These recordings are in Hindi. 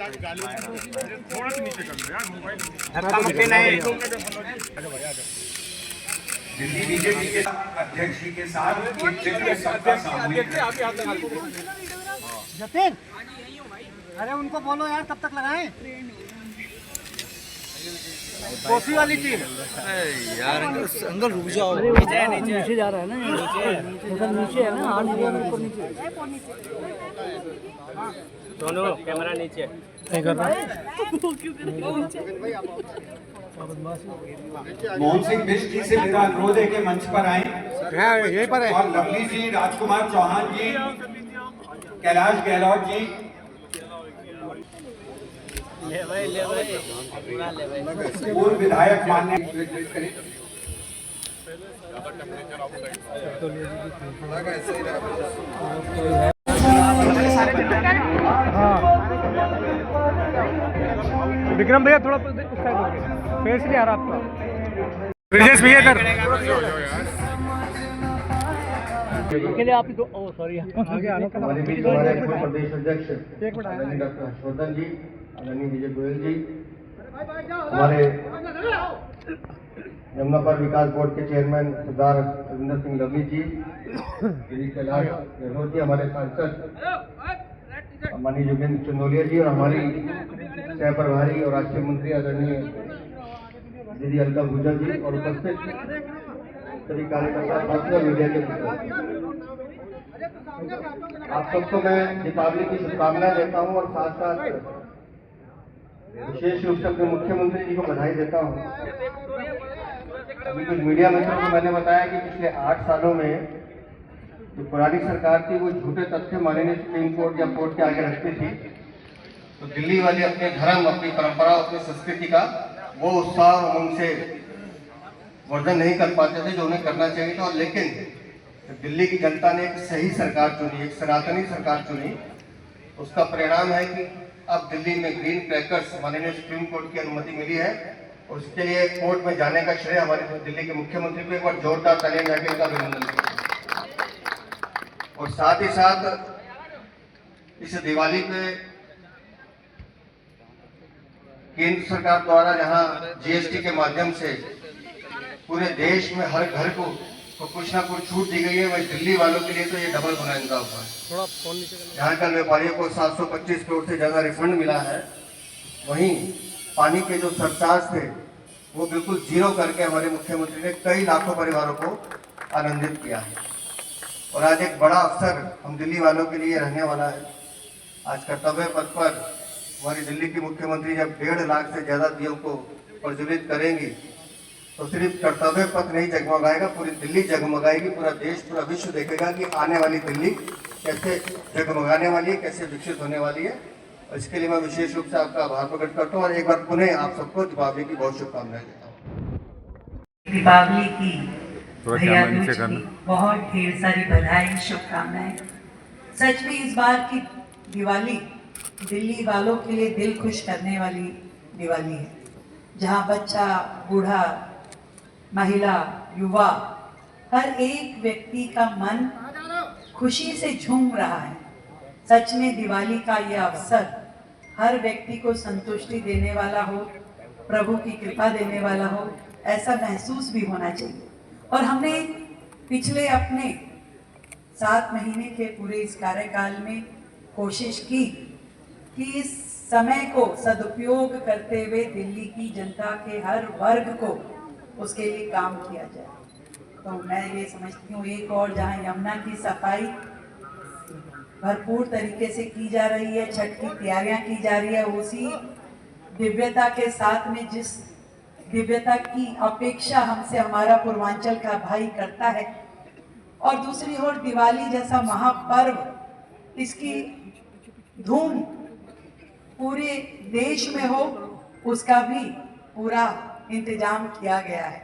थोड़ा सा नीचे कर लो यार मोबाइल। दिल्ली बीजेपी के अध्यक्ष जी के साथ जतिन, अरे उनको बोलो यार कब तक लगाएं। कॉफी वाली टीम यार अंकल रुक जाओ। नीचे जा रहा है ना, नीचे है ना, हाथ ऊपर नीचे दोनों कैमरा नीचे नहीं कर रहा। मोहन सिंह बिष्ट जी से मेरा अनुरोध है कि मंच पर आए। यहीं पर है। और लवली जी, राजकुमार चौहान जी, कैलाश गहलोत जी, पूर्व विधायक मान्य विक्रम भैया थोड़ा उस साइड हो गया, फेस नहीं आ रहा आपका। ब्रिजेश भैया कर के लिए आप तो सॉरी आगे आने का हमारे बीच हमारे पूर्व प्रदेश अध्यक्ष आदरणीय डॉक्टर हर्षवर्धन जी, आदरणीय विजय गोयल जी, हमारे यमुनापार विकास बोर्ड के चेयरमैन सरदार रविंदर सिंह लवी जी, श्री कैलाश गहलोत जी, हमारे सांसद माननीय योगेंद्र चंदोलिया जी, और हमारी सह प्रभारी और राष्ट्रीय मंत्री आदरणीय दीदी अलका भूजल जी, और उपस्थित सभी कार्यकर्ता साथियों, मीडिया के मित्र, आप सबको मैं दीपावली की शुभकामनाएं देता हूं और साथ साथ विशेष रूप से अपने मुख्यमंत्री जी को बधाई देता हूं। अभी कुछ मीडिया मित्रों को मैंने बताया कि पिछले 8 सालों में जो पुरानी सरकार थी वो झूठे तथ्य माननीय सुप्रीम कोर्ट या कोर्ट के आगे रखती थी, तो दिल्ली वाले अपने धर्म, अपनी परंपरा, अपनी संस्कृति का वो उत्साह और उमंग से वर्धन नहीं कर पाते थे जो उन्हें करना चाहिए था। लेकिन दिल्ली की जनता ने एक सही सरकार चुनी, एक सनातनी सरकार चुनी। उसका परिणाम है कि अब दिल्ली में ग्रीन क्रैकर्स माननीय सुप्रीम कोर्ट की अनुमति मिली है, और उसके लिए कोर्ट में जाने का श्रेय हमारे दिल्ली के मुख्यमंत्री को एक बार जोरदार तालियां जाके उनका अभिनंदन करें। और साथ ही साथ इस दिवाली पे केंद्र सरकार द्वारा जहां जीएसटी के माध्यम से पूरे देश में हर घर को कुछ ना कुछ छूट दी गई है, वही दिल्ली वालों के लिए तो ये डबल बोनस हुआ है। जहाँ कल व्यापारियों को 725 करोड़ से ज़्यादा रिफंड मिला है, वहीं पानी के जो सरचार्ज थे वो बिल्कुल जीरो करके हमारे मुख्यमंत्री ने कई लाखों परिवारों को आनंदित किया है। और आज एक बड़ा अवसर हम दिल्ली वालों के लिए रहने वाला है। आज कर्तव्य पथ पर हमारी दिल्ली की मुख्यमंत्री जब 1.5 लाख से ज़्यादा दियों को प्रज्वलित करेंगी, तो सिर्फ कर्तव्य पथ नहीं जगमगाएगा, पूरी दिल्ली जगमगाएगी, पूरा देश, पूरा विश्व देखेगा कि आने वाली दिल्ली कैसे जगमगाने वाली है, कैसे विकसित होने वाली है। और इसके लिए मैं विशेष रूप से आपका आभार प्रकट करता हूँ और एक बार पुनः आप सबको दीपावली की बहुत शुभकामनाएं देता हूँ। दीपावली की भैया दूज की बहुत ढेर सारी बधाई, शुभकामनाएं। सच में इस बार की दिवाली दिल्ली वालों के लिए दिल खुश करने वाली दिवाली है, जहाँ बच्चा, बूढ़ा, महिला, युवा, हर एक व्यक्ति का मन खुशी से झूम रहा है। सच में दिवाली का यह अवसर हर व्यक्ति को संतुष्टि देने वाला हो, प्रभु की कृपा देने वाला हो, ऐसा महसूस भी होना चाहिए। और हमने पिछले अपने 7 महीने के पूरे इस कार्यकाल में कोशिश की कि इस समय को सदुपयोग करते हुए दिल्ली की जनता के हर वर्ग को उसके लिए काम किया जाए। तो मैं ये समझती हूँ, एक और जहाँ यमुना की सफाई भरपूर तरीके से की जा रही है, छठ की तैयारियां की जा रही है, उसी दिव्यता के साथ में जिस दिव्यता की अपेक्षा हमसे हमारा पूर्वांचल का भाई करता है, और दूसरी ओर दिवाली जैसा महापर्व, इसकी धूम पूरे देश में हो, उसका भी पूरा इंतजाम किया गया है।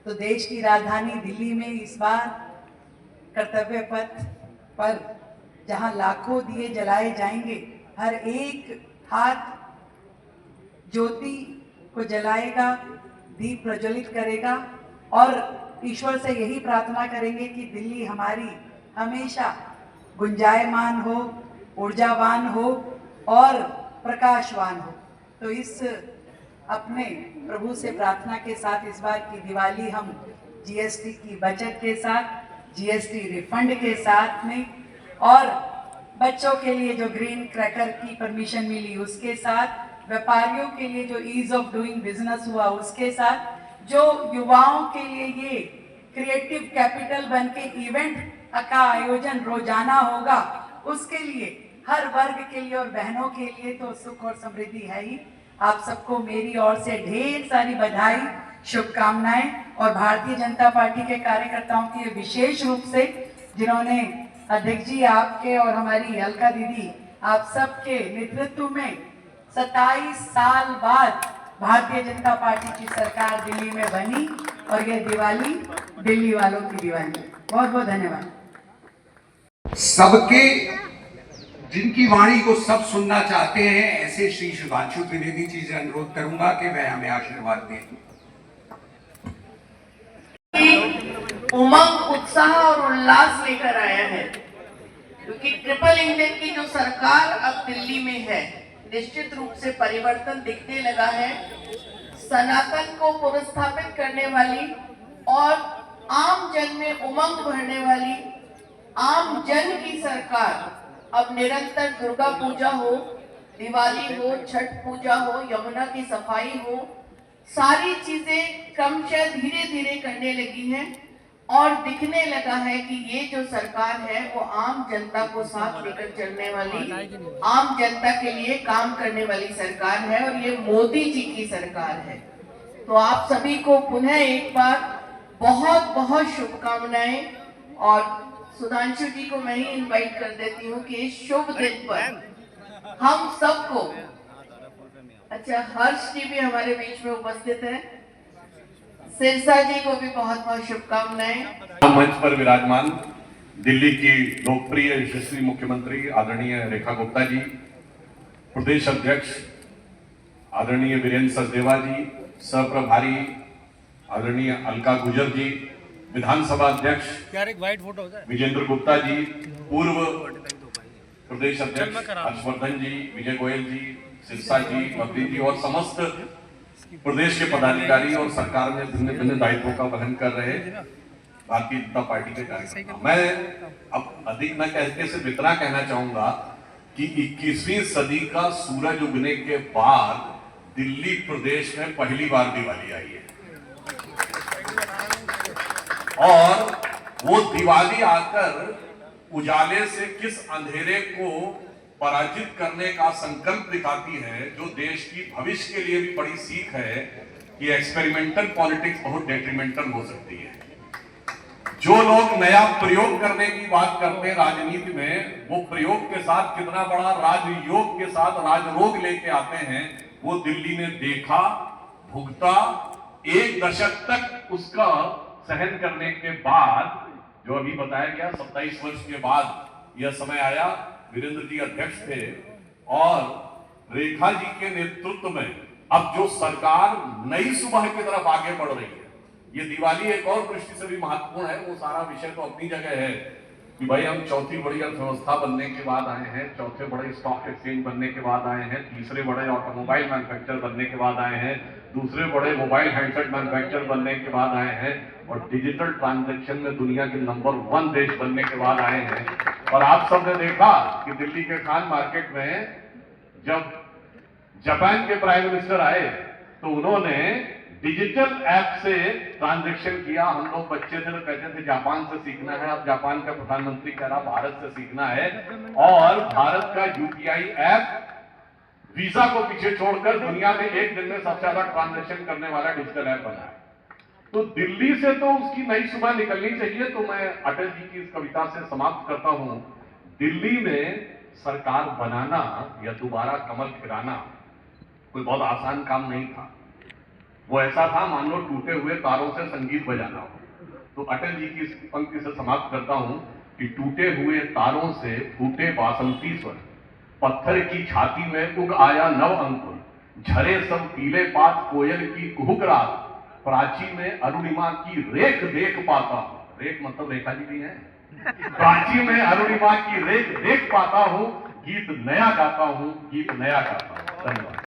तो देश की राजधानी दिल्ली में इस बार कर्तव्य पथ पर जहां लाखों दिए जलाए जाएंगे, हर एक हाथ ज्योति को जलाएगा, दीप प्रज्वलित करेगा, और ईश्वर से यही प्रार्थना करेंगे कि दिल्ली हमारी हमेशा गुंजायमान हो, ऊर्जावान हो और प्रकाशवान हो। तो इस अपने प्रभु से प्रार्थना के साथ इस बार की दिवाली हम जीएसटी की बचत के साथ, जीएसटी रिफंड के साथ में, और बच्चों के लिए जो ग्रीन क्रैकर की परमिशन मिली उसके साथ, व्यापारियों के लिए जो ईज ऑफ डूइंग बिजनेस हुआ उसके साथ, जो युवाओं के लिए ये क्रिएटिव कैपिटल बन के इवेंट का आयोजन रोजाना होगा, उसके लिए हर वर्ग के लिए और बहनों के लिए तो सुख और समृद्धि है ही। आप सबको मेरी ओर से ढेर सारी बधाई, शुभकामनाएं, और भारतीय जनता पार्टी के कार्यकर्ताओं की विशेष रूप से जिन्होंने अध्यक्ष जी आपके और हमारी अलका दीदी आप सबके नेतृत्व में 27 साल बाद भारतीय जनता पार्टी की सरकार दिल्ली में बनी, और ये दिवाली दिल्ली वालों की दिवाली। बहुत बहुत धन्यवाद। सबके जिनकी वाणी को सब सुनना चाहते हैं, ऐसे श्री शुभांशु त्रिवेदी जी से अनुरोध करूंगा कि वह हमें आशीर्वाद दें। उमंग, उत्साह और उल्लास लेकर आया है, क्योंकि ट्रिपल इंजन की जो सरकार अब दिल्ली में है, निश्चित रूप से परिवर्तन दिखने लगा है। सनातन को पुनर्स्थापित करने वाली और आम जन में उमंग भरने वाली आम जन की सरकार अब निरंतर दुर्गा पूजा हो, दिवाली हो, छठ पूजा हो, यमुना की सफाई हो, सारी चीजें क्रमशः धीरे धीरे करने लगी हैं, और दिखने लगा है कि ये जो सरकार है वो आम जनता को साथ लेकर चलने वाली, आम जनता के लिए काम करने वाली सरकार है, और ये मोदी जी की सरकार है। तो आप सभी को पुनः एक बार बहुत बहुत शुभकामनाएं, और सुधांशु जी को मैं ही इनवाइट कर देती हूँ कि इस शुभ दिन पर हम सबको, अच्छा हर्ष जी भी हमारे बीच में उपस्थित है, सिरसा जी को भी बहुत बहुत शुभकामनाएं। मंच पर विराजमान दिल्ली की लोकप्रिय यशस्वी मुख्यमंत्री आदरणीय रेखा गुप्ता जी, प्रदेश अध्यक्ष आदरणीय वीरेंद्र सचदेवा जी, सहप्रभारी आदरणीय अलका गुजर जी, विधानसभा अध्यक्ष विजेंद्र गुप्ता जी, पूर्व प्रदेश अध्यक्ष हर्षवर्धन जी, विजय गोयल जी, सिरसा जी, बद्री जी, और समस्त प्रदेश के पदाधिकारी और सरकार में भिन्न भिन्न दायित्वों का वहन कर रहे भारतीय जनता पार्टी के कार्यकर्ता। मैं अब अधिक न कहते सिर्फ इतना कहना चाहूंगा कि 21वीं सदी का सूरज उगने के बाद दिल्ली प्रदेश में पहली बार दिवाली आई है, और वो दिवाली आकर उजाले से किस अंधेरे को पराजित करने का संकल्प दिखाती है, जो देश की भविष्य के लिए भी बड़ी सीख है कि एक्सपेरिमेंटल पॉलिटिक्स बहुत डेट्रीमेंटल हो सकती है। जो लोग नया प्रयोग करने की बात करते हैं राजनीति में, वो प्रयोग के साथ कितना बड़ा राजयोग के साथ राजरोग लेके आते हैं, वो दिल्ली ने देखा, भुगता, एक दशक तक उसका सहन करने के बाद, जो अभी बताया गया 27 वर्ष के बाद यह समय आया। वीरेंद्र जी अध्यक्ष थे, और रेखा जी के नेतृत्व में अब जो सरकार नई सुबह की तरफ आगे बढ़ रही है, ये दिवाली एक और दृष्टि से भी महत्वपूर्ण है। वो सारा विषय तो अपनी जगह है कि भाई हम चौथी बड़ी अर्थव्यवस्था बनने के बाद आए हैं, चौथे बड़े स्टॉक एक्सचेंज बनने के बाद आए हैं, तीसरे बड़े ऑटोमोबाइल मैन्युफैक्चर बनने के बाद आए हैं, दूसरे बड़े मोबाइल हैंडसेट मैन्युफैक्चर बनने के बाद आए हैं, और डिजिटल ट्रांजैक्शन में दुनिया के नंबर 1 देश बनने के बाद आए हैं। और आप सबने देखा कि दिल्ली के खान मार्केट में जब जापान के प्राइम मिनिस्टर आए तो उन्होंने डिजिटल ऐप से ट्रांजैक्शन किया। हम लोग बच्चे थे तो कहते थे जापान से सीखना है, अब जापान का प्रधानमंत्री कह रहा भारत से सीखना है, और भारत का यूपीआई ऐप वीजा को पीछे छोड़कर दुनिया में एक दिन में सबसे ज्यादा ट्रांजैक्शन करने वाला डिजिटल ऐप बना है। तो दिल्ली से तो उसकी नई सुबह निकलनी चाहिए। तो मैं अटल जी की इस कविता से समाप्त करता हूं, दिल्ली में सरकार बनाना या दोबारा कमल खिलाना कोई बहुत आसान काम नहीं था। वो ऐसा था मान लो टूटे हुए तारों से संगीत बजाना हो। तो अटल जी की इस पंक्ति से समाप्त करता हूं कि टूटे हुए तारों से फूटे बासंती स्वर, पत्थर की छाती में उग आया नव अंकुर, झरे सब पीले पात कोयल की कुहुक रात, प्राची में अरुणिमा की रेख देख पाता हूं। रेख मतलब रेखा जी भी है। प्राची में अरुणिमा की रेख देख पाता हूं, गीत नया गाता हूं, गीत नया गाता हूं। धन्यवाद।